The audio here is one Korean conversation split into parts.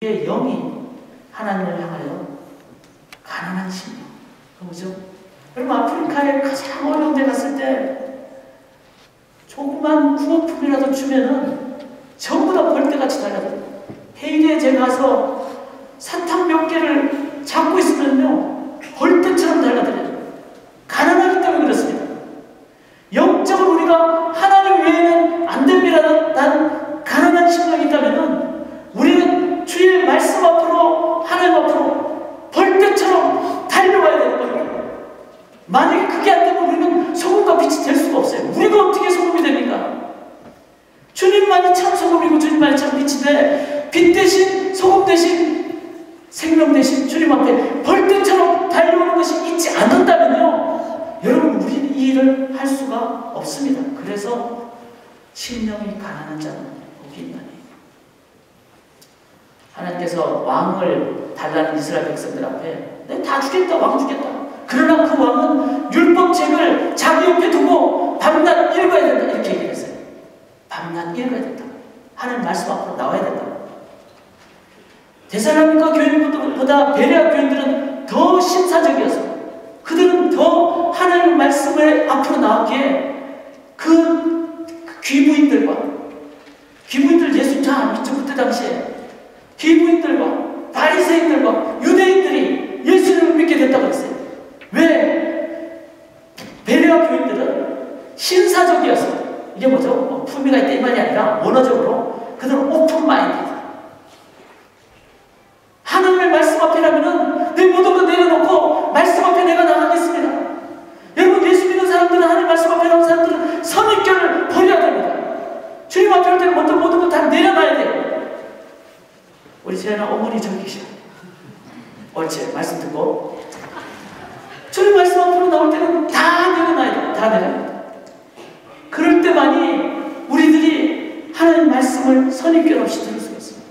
우리의 영이 하나님을 향하여 가난한 심령. 그죠? 여러분, 아프리카에 가장 어려운 데 갔을 때 조그만 구호품이라도 주면은 전부 다 벌떼같이 달려들어요. 헤이리에 제가 가서 사탕 몇 개를 잡고 있으면요, 벌떼처럼 달려들어요. 가난하기 때문에 그렇습니다. 영적으로 우리가 하나님 외에는 안 됩니다라는 가난한 심령이 있다면은 우리는 주의 말씀 앞으로, 하나님 앞으로 벌떼처럼 달려와야 되는 겁니다. 만약에 그게 안 되면 우리는 소금과 빛이 될 수가 없어요. 우리가 어떻게 소금이 됩니까? 주님만이 참 소금이고 주님만이 참 빛인데, 빛 대신, 소금 대신, 생명 대신 주님 앞에 벌떼처럼 달려오는 것이 있지 않는다면요, 여러분, 우리는 이 일을 할 수가 없습니다. 그래서 심령이 가난한 자는 복이 있나니. 하나님께서 왕을 달라는 이스라엘 백성들 앞에 내가 다 주겠다, 왕 주겠다. 그러나 그 왕은 율법책을 자기 옆에 두고 밤낮 읽어야 된다, 이렇게 얘기했어요. 밤낮 읽어야 된다. 하나님 말씀 앞으로 나와야 된다. 데살로니가 교인들보다 베레아 교인들은 더 신사적이어서 그들은 더 하나님 말씀을 앞으로 나왔기에 그 귀부인들 예수 잘 믿죠. 그때 당시에 귀부인들과 바리새인들과 유대인들이 예수님을 믿게 됐다고 했어요. 왜? 베레아 교인들은 신사적이어서, 이게 뭐죠? 품위가 있다 이 말이 아니라 원어적으로 그들은 오픈 마인드. 하나님의 말씀 앞이라면은 내 모든 걸 내려놓고 말씀 앞에 내가 나가겠습니다. 여러분, 예수 믿는 사람들은, 하나님 말씀 앞에 나온 사람들은 선입견을 버려야 됩니다. 주님 앞에 올 때는 먼저 모든 걸 다 내려놔야 돼요. 우리 재현아 어머니 저기 계셔. 옳지, 말씀 듣고 주님 말씀 앞으로 나올 때는 다 내려놔야 돼요. 다 내려놔야 돼요. 그럴 때만이 우리들이 하나님 말씀을 선입견 없이 들을 수가 있습니다.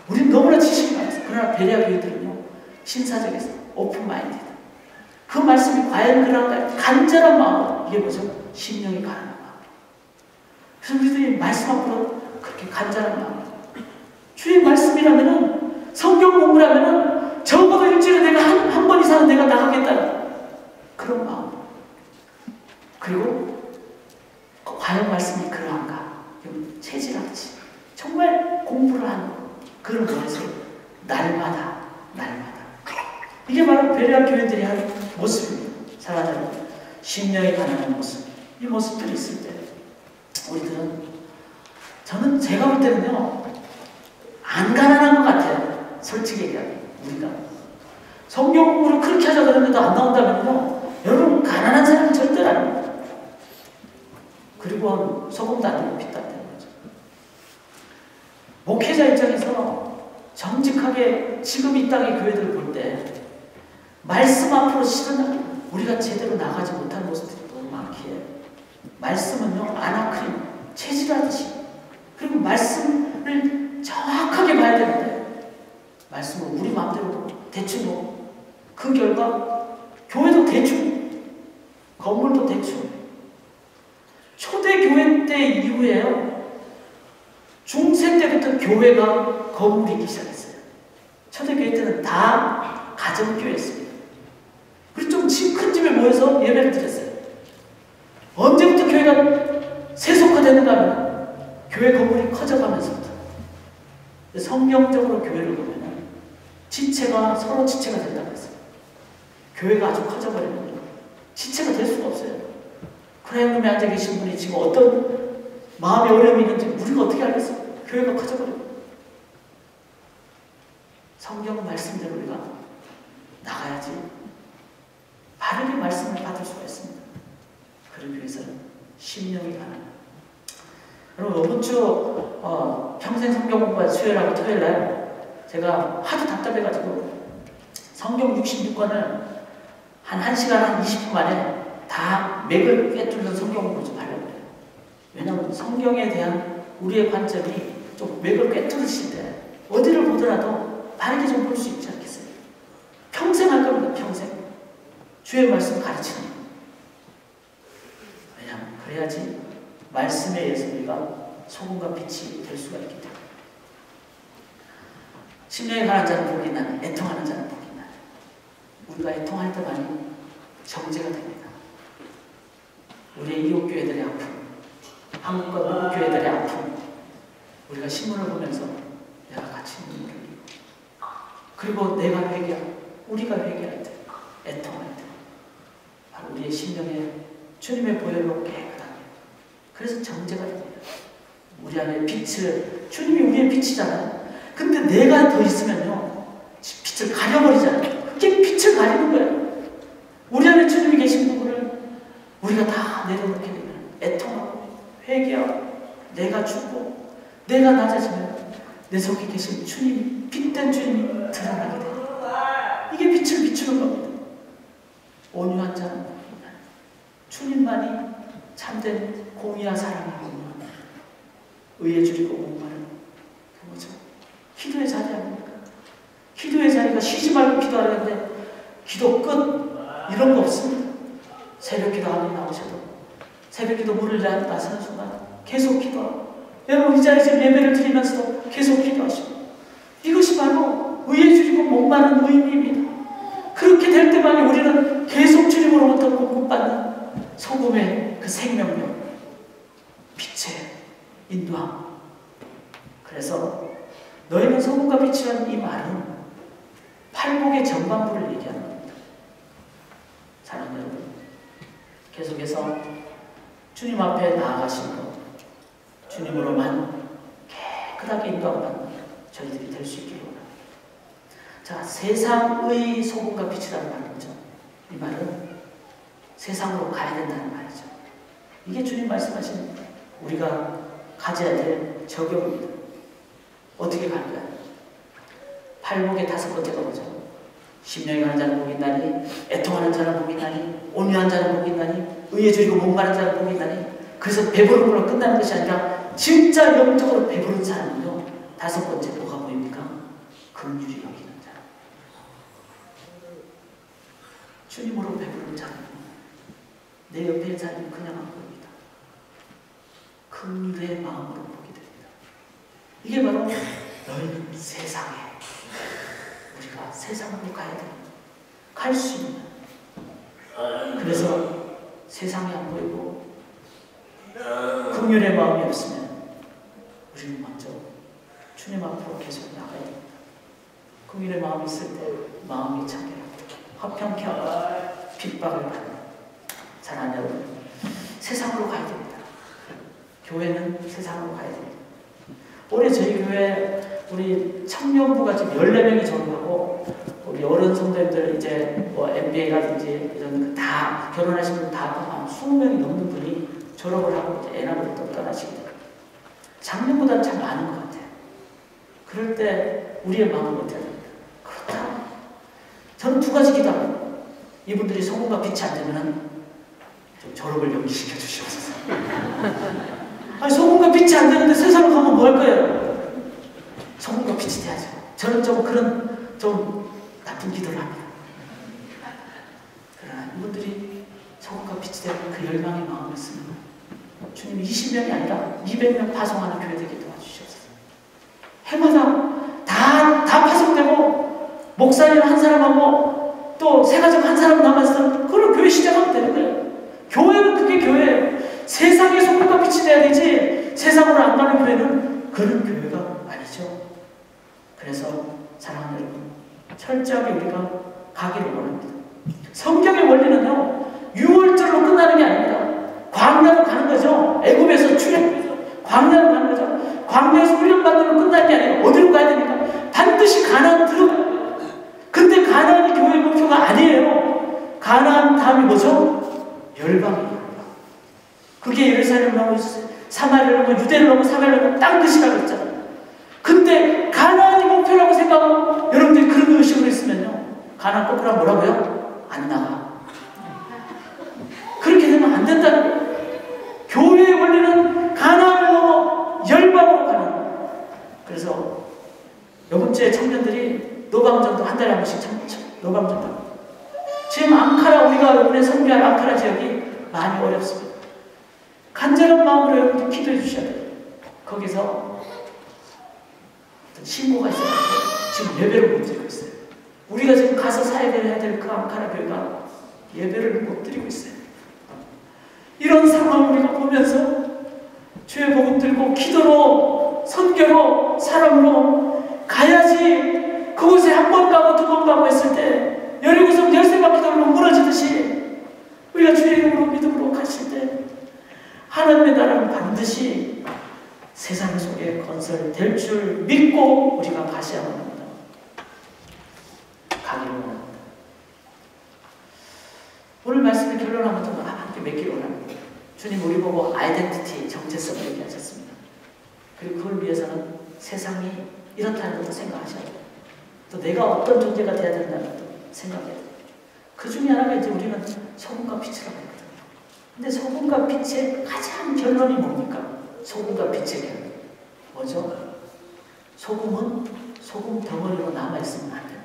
우리는 너무나 지식이 많아서. 그러나 베레아 교인들은요, 신사적에서 오픈 마인드다. 그 말씀이 과연 그런가? 간절한 마음. 이게 뭐죠? 심령이 가난한 마음. 그래서 우리들이 말씀 앞으로 그렇게 간절한 마음. 주의 말씀이라면은, 성경 공부라면은 적어도 일주일에 내가 한 번 이상은 내가 나가겠다, 그런 마음. 그리고 과연 말씀이 그러한가? 체질하지. 정말 공부를 하는 거. 그런 거에서 날마다. 이게 바로 베레아 교인들이 하는 모습입니다. 살아가는 심령이 가난한 모습. 이 모습들이 있을 때 우리들은, 저는 제가 볼 때는요, 안 가난한 것 같아요. 솔직히 얘기하면. 우리가 성경 공부를 그렇게 하자 그러는데도 안 나온다면요, 여러분, 가난한 사람은 절대 아닙니다. 그리고 소금도 안 되고 빛도 안 되는 거죠. 목회자 입장에서 정직하게 지금 이 땅의 교회들을 볼 때 말씀 앞으로 실은 우리가 제대로 나가지 못한 모습들이 너무 많기에, 말씀은요, 아나크림, 체질하듯이, 그리고 말씀을 정확하게 봐야 되는데, 말씀은 우리 마음대로 대충 보고, 그 결과 교회도 대충, 건물도 대충. 초대교회 때 이후에요, 중세 때부터 교회가 건물이기 시작했어요. 초대교회 때는 다 가정교회였습니다. 그리고 좀 큰 집에 모여서 예배를 드렸어요. 언제부터 교회가 세속화되는가 하면 교회 건물이 커져가면서부터. 성경적으로 교회를 보면 지체가 서로 지체가 된다고 했어요. 교회가 아주 커져버리면 지체가 될 수가 없어요. 크라이엄에 앉아 계신 분이 지금 어떤 마음의 어려움이 있는지 우리가 어떻게 알겠어요? 교회가 커져버려요. 성경 말씀대로 우리가 나가야지 바르게 말씀을 받을 수가 있습니다. 그러기 위해서는 심령이 가난해요. 여러분, 이번 주 평생 성경 공부할 수요일하고 토요일날 제가 하도 답답해가지고 성경 66권을 한 1시간 한 20분 만에 다 맥을 꿰뚫는 성경 공부 좀 하려고 해요. 왜냐하면 성경에 대한 우리의 관점이 좀 맥을 꿰뚫으실 때 어디를 보더라도 바르게 좀 볼 수 있지 않겠어요? 평생 할 겁니다. 평생. 주의 말씀 가르치는 거. 왜냐하면 그래야지 말씀에 의해서 우리가 소금과 빛이 될 수가 있기 때문에. 심령에 가는 자는 복이 나니 애통하는 자는 복이 나니. 우리가 애통할 때만이 정죄가 됩니다. 우리의 이웃교회들의 아픔, 한국과 미국 교회들의 아픔, 우리가 신문을 보면서 내가 같이 눈물을 흘리고, 그리고 내가 우리가 회개할 때, 애통할 때 바로 우리의 심령에 주님의 보혈로 깨끗하게, 그래서 정죄가 됩니다. 우리 안에 빛을, 주님이 우리의 빛이잖아요. 근데 내가 더 있으면요 빛을 가려버리잖아요. 그게 빛을 가리는 거예요. 우리 안에 주님이 계신 부분을 우리가 다 내려놓게 되면 애통하고 회개하고 내가 죽고 내가 낮아지면 내 속에 계신 주님, 빛된 주님이 드러나게 돼요. 이게 빛을 비추는 겁니다. 온유한 자는 주님만이 참된 공의와 사랑의 공의와 의에 줄이고 목마른 그 뭐죠? 기도의 자리 아닙니까? 기도의 자리가 쉬지 말고 기도하려는데 기도 끝 이런 거 없습니다. 새벽 기도 안에 나오셔도 새벽 기도 문을 나서는 순간 계속 기도하고, 여러분 이 자리에서 예배를 드리면서도 계속 기도하시고, 이것이 바로 의에 줄이고 목마른 의인입니다. 그렇게 될 때만 우리는 계속 주님으로부터 공급받는 소금의 그 생명력, 빛의 인도함. 그래서 너희는 소금과 빛이라는 이 말은 팔복의 전반부를 얘기하는 겁니다. 사랑하는 여러분, 계속해서 주님 앞에 나아가신 것, 주님으로만 깨끗하게 인도받는 저희들이 될 수 있기를 원합니다. 자, 세상의 소금과 빛이라는 말이죠. 이 말은 세상으로 가야 된다는 말이죠. 이게 주님 말씀하신 우리가 가져야 될 적용입니다. 어떻게 갈까요? 팔복의 5번째가 뭐죠? 심령에 가는 자는 복이 있나니, 애통하는 자는 복이 있나니, 온유한 자는 복이 있나니, 의에 줄이고 목마른 자는 복이 있나니. 그래서 배부른 걸로 끝나는 것이 아니라 진짜 영적으로 배부른 사람은요 5번째 뭐가 보입니까? 긍휼히 여기는 자. 주님으로 배부른 자는 내 옆에 있는 사람은 그냥 안 보입니다. 긍휼의 마음으로 보게 됩니다. 이게 바로 너희는 세상에, 우리가 세상으로 가야 됩니다. 갈 수 있는. 그래서 세상이 안 보이고 긍휼의 마음이 없으면 우리는 먼저 주님 앞으로 계속 나가야 됩니다. 긍휼의 마음이 있을 때 마음이 착해요. 화평케 하고 핍박을 받는. 사랑하는 여러분, 세상으로 가야 됩니다. 교회는 세상으로 가야 됩니다. 올해 저희 교회 우리 청년부가 지금 14명이 졸업하고, 우리 어른 성도님들 이제 뭐 MBA라든지 이런 다 결혼하신 분 다 한 20명이 넘는 분이 졸업을 하고 이제 애나무로 또 떠나시게 돼요. 작년보다 참 많은 것 같아요. 그럴 때 우리의 마음은 어떻게 됩니까? 그렇다. 저는 2가지 기도합니다. 이분들이 소금과 빛이 안 되면 좀 졸업을 연기시켜 주시옵소서. 아니, 소금과 빛이 안 되는데 세상으로 가면 뭐 할 거예요? 소금과 빛이 돼야죠. 저는 좀 그런 좀 나쁜 기도를 합니다. 그러나 이분들이 소금과 빛이 되는 그 열망의 마음을 쓰는 거예요. 주님 20명이 아니라 200명 파송하는 교회 되게 도와주시옵소서. 해마다 다 파송되고, 목사님 한 사람하고 또 새가족 한 사람 남았을 때 그걸 교회 시작하면 되는 거예요. 교회는 그게 교회예요. 세상에 소금과 빛이 돼야 되지, 세상으로 안 가는 교회는 그런 교회가 아니죠. 그래서 사랑하는 여러분, 철저하게 우리가 가기를 원합니다. 성경의 원리는요 6월절로 끝나는 게 아닙니다. 광야로 가는 거죠. 애굽에서 출애굽해서 광야로 가는 거죠. 광야에서 훈련받는 거 끝나는 게 아니에요. 어디로 가야 됩니까? 반드시 가나안 들어가요. 근데 가나안이 교회의 목표가 아니에요. 가나안 다음이 뭐죠? 열방이에요. 그게 예루살렘을 넘어 사마리아를 넘어 유대를 넘어 사마리아를 넘어 땅 끝이라고 했잖아요. 근데 가나안이 목표라고 생각하고 여러분들이 그런 의식으로 있으면요, 가나안 거꾸로 뭐라고요? 안 나가. 그렇게 되면 안 된다는 거예요. 교회의 원리는 가나안을 넘어 열방으로 가는. 그래서 이번 주에 청년들이 노방전도 한 달에 한 번씩 노방전도. 지금 앙카라, 우리가 이번에 선교할 앙카라 지역이 많이 어렵습니다. 간절한 마음으로 여러분들 기도해 주셔야 돼요. 거기서 어떤 신고가 있어요. 지금 예배를 못 드리고 있어요. 우리가 지금 가서 사역을 해야 될 그 아카라 교회가 예배를 못 드리고 있어요. 이런 상황을 우리가 보면서 주의 복음 들고 기도로, 선교로, 사랑으로 가야지. 그곳에 한 번 가고 두 번 가고 했을 때 여리고성 열쇠바퀴 돌로 무너지듯이 우리가 주의 이름으로 믿음으로 가실 때 하나님의 나라는 반드시 세상 속에 건설될 줄 믿고 우리가 가셔야만 합니다. 가기를 원합니다. 오늘 말씀의 결론을 한번 더 함께 맺기를 원합니다. 주님 우리 보고 아이덴티티, 정체성을 얘기하셨습니다. 그리고 그걸 위해서는 세상이 이렇다는 것도 생각하셔야 돼요. 또 내가 어떤 존재가 되어야 된다는 것도 생각해야 돼요. 그 중에 하나가 이제 우리는 소금과 빛이라고 하거든요. 근데 소금과 빛의 가장 결론이 뭡니까? 소금과 빛의 결론. 뭐죠? 소금은 소금 덩어리로 남아있으면 안 됩니다.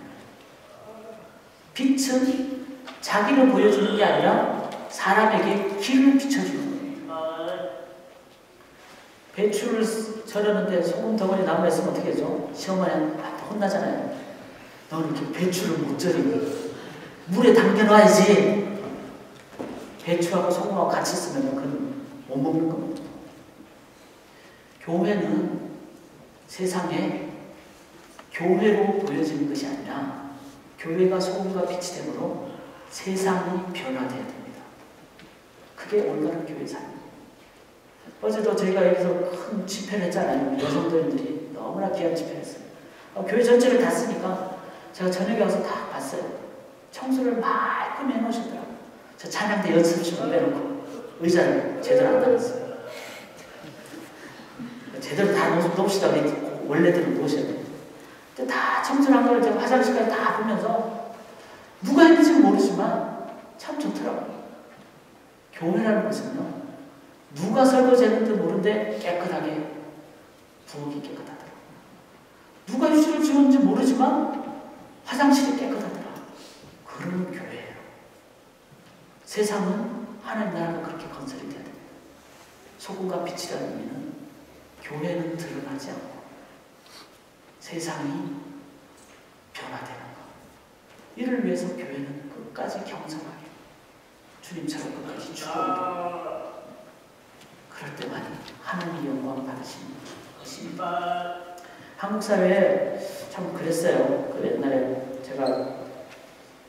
빛은 자기를 보여주는 게 아니라 사람에게 길을 비춰주는 거예요. 배추를 절였는데 소금 덩어리 남아있으면 어떻게 하죠? 시어머니한테 혼나잖아요. 너는 이렇게 배추를 못 절이니 물에 담겨놔야지. 배추하고 소금하고 같이 쓰면 그건 못 먹는 겁니다. 교회는 세상에 교회로 보여지는 것이 아니라 교회가 소금과 빛이 되므로 세상이 변화되어야 됩니다. 그게 올바른 교회 삶입니다. 어제도 저희가 여기서 큰 집회를 했잖아요. 여성들이 너무나 귀한 집회를 했어요. 교회 전체를 다 쓰니까 제가 저녁에 와서 다 봤어요. 청소를 말끔히 해놓으시더라고요. 저 찬양 때 연습실을 빼놓고 의자를 제대로 안 달았어요. 제대로 다 놓으시다고 원래대로 놓으셔야 돼요. 근데 다 청소를 한 걸 제가 화장실까지 다 보면서 누가 했는지는 모르지만 참 좋더라고요. 교회라는 것은요, 누가 설거지했는지 모르는데 깨끗하게 부엌이 깨끗하더라고요. 누가 휴지를 지웠는지 모르지만 화장실이 깨끗하더라. 그런 교회예요. 세상은 하나님 나라가 그렇게 건설이 돼야 됩니다. 소금과 빛이라는 의미는 교회는 드러나지 않고 세상이 변화되는 것. 이를 위해서 교회는 끝까지 경성하게 주님처럼 끝까지 추구하게 그럴 때만 하나님의 영광 받으시는 것입니다. 한국 사회에 참 그랬어요. 그 옛날에 제가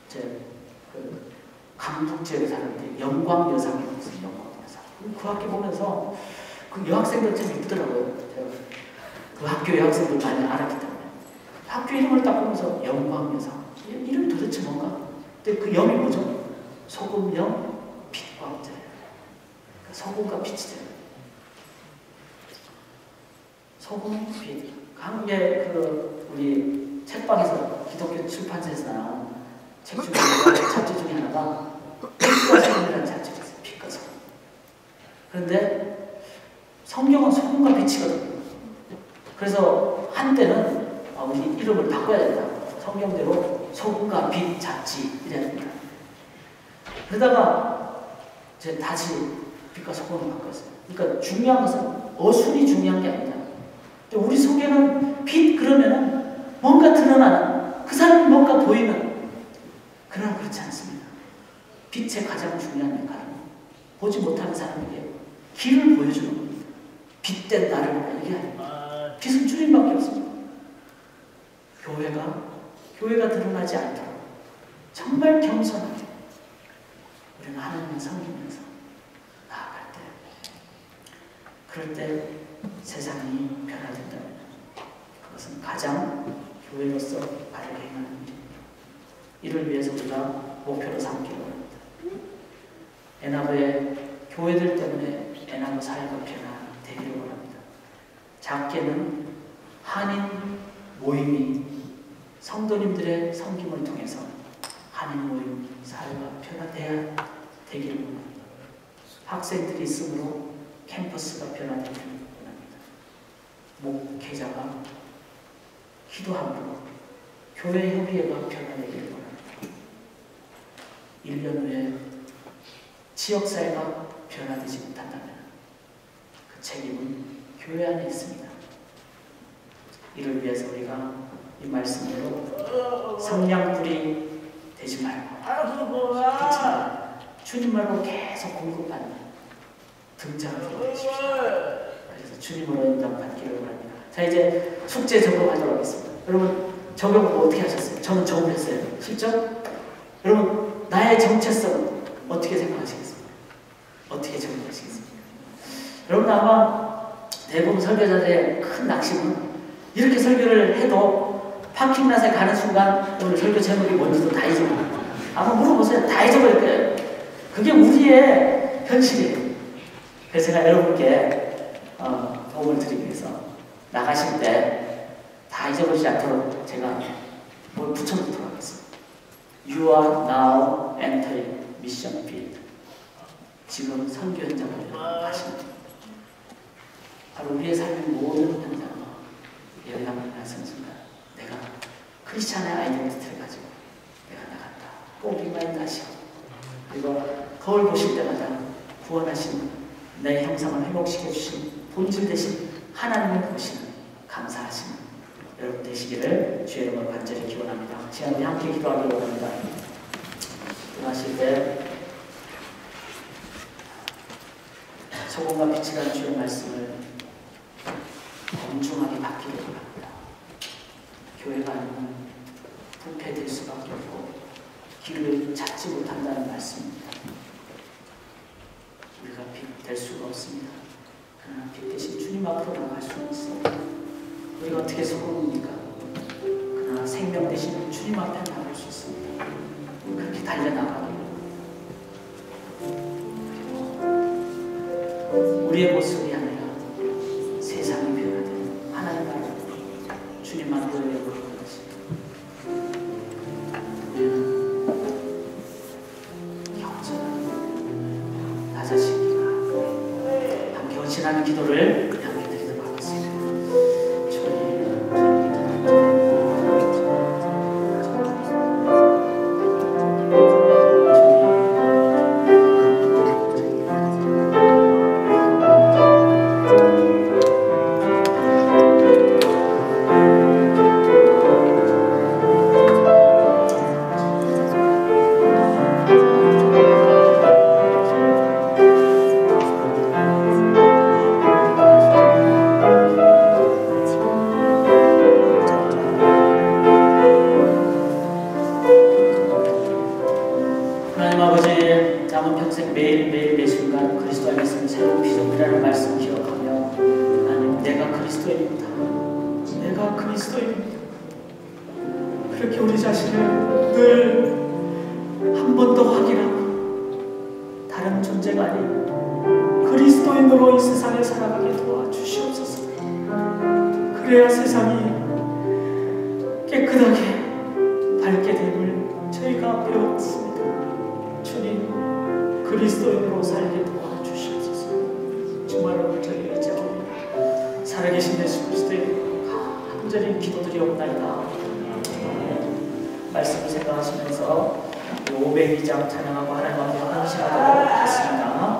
이제 그 강북 지역에 사는데 영광 여상이 있어요. 영광 여상. 그 학교 보면서 그 여학생들 참 이쁘더라고요. 제가 그 학교 여학생들 많이 알았기 때문에 학교 이름을 딱 보면서 영광 여상. 이름이 도대체 뭔가? 근데 그 영이 뭐죠? 소금영 빛과 황제예요. 그러니까 소금과 빛이 돼요. 소금, 빛. 한국의 그 우리 책방에서 기독교 출판사에서 나온 책 중에 잡지 중에 하나가 빛과 소금이라는 잡지가 있어요. 빛과 소금. 그런데 성경은 소금과 빛이거든요. 그래서 한때는 우리 이름을 바꿔야 된다. 성경대로 소금과 빛 잡지 이래야 됩니다. 그러다가 이제 다시 빛과 소금을 바꿨어요. 그러니까 중요한 것은 어순이 중요한 게 아니다. 우리 속에는 빛 그러면은 뭔가 드러나는 그 사람이 뭔가 보이는 그러나 그렇지 않습니다. 빛의 가장 중요한 역할은 보지 못하는 사람에게 길을 보여주는 겁니다. 빛된 나를 알게 하는 겁니다. 빛은 주님밖에 없습니다. 교회가 드러나지 않도록 정말 겸손하게 우리는 하나님을 섬기면서 나아갈 때 그럴 때 세상이 변화된다면 그것은 가장 교회로서 바르게 행하는 일입니다. 이를 위해서 우리가 목표로 삼기를 원합니다. 에나브의 교회들 때문에 에나브 사회가 변화되기를 원합니다. 작게는 한인 모임이 성도님들의 섬김을 통해서 한인 모임 사회가 변화돼야 되기를 원합니다. 학생들이 있으므로 캠퍼스가 변화되기를 원합니다. 목회자가 기도함으로 교회 협의회가 변화되기를 원합니다. 1년 후에 지역사회가 변화되지 못한다면 그 책임은 교회 안에 있습니다. 이를 위해서 우리가 이 말씀으로 성냥불이 되지 말고 주님으로 계속 공급받는 등장으로 되십시오. 그래서 주님으로 인정받기를 원합니다. 자, 이제 숙제 적용하도록 하겠습니다. 여러분 적용을 어떻게 하셨어요? 저는 적용했어요. 실적? 여러분 나의 정체성 어떻게 생각하시겠습니까? 어떻게 적용하시겠습니까? 여러분 아마 대부분 설교자들의 큰 낙심은 이렇게 설교를 해도 파킹랏에 가는 순간 오늘 설교 제목이 뭔지도 다 잊어버려요. 아마 물어보세요. 다 잊어버릴 거예요. 그게 우리의 현실이에요. 그래서 제가 여러분께 도움을 드리기 위해서 나가실 때 다 잊어버리지 않도록 제가 뭘 붙여놓도록 하겠습니다. You are now entering mission field. 지금 선교 현장을 가십니다. 바로 우리의 삶의 모든 현장을 여행을 하는 순간 내가 크리스찬의 아이덴티티를 가지고 내가 나간다. 꼭 리마인드 하시고 그리고 거울 보실 때마다 구원하신 내 형상을 회복시켜 주신 본질 대신 하나님을 보시는 감사하시는 여러분 되시기를 주의 이름으로 간절히 기원합니다. 시간 우리 함께 기도하기 원합니다. 기도하실 때 소금과 빛이라는 주의 말씀을 엄중하게 받기를 바랍니다. 교회가 아니면 부패될 수밖에 없고 길을 찾지 못한다는 말씀입니다. 우리가 빛 될 수가 없습니다. 그러나 빛 대신 주님 앞으로 나갈 수는 있습니다. 우리가 어떻게 소금입니까? 그러나 생명 대신 주님 앞에 나갈 수 있습니다. 그렇게 달려나가고 우리의 모습이 아니라 세상이 변화되는 하나님 나라 주님만 보여주고 있습니다. 우리는 영원한 나 자신과 함께 헌신하는 기도를 함께 드리도록 하겠습니다. 그렇게 우리 자신을 늘 한 번 더 확인하고 다른 존재가 아닌 그리스도인으로 이 세상을 살아가게 도와주시옵소서. 그래야 세상이 깨끗하게 밝게 됨을 저희가 배웠습니다. 주님, 그리스도인으로 살게 도와주시옵소서. 정말 저희 의지하옵니다. 살아계신 예수 그리스도의 간절히 기도드리옵나이다. 말씀을 생각하시면서 502장 찬양하고 하나님 앞에 헌신하도록 하겠습니다.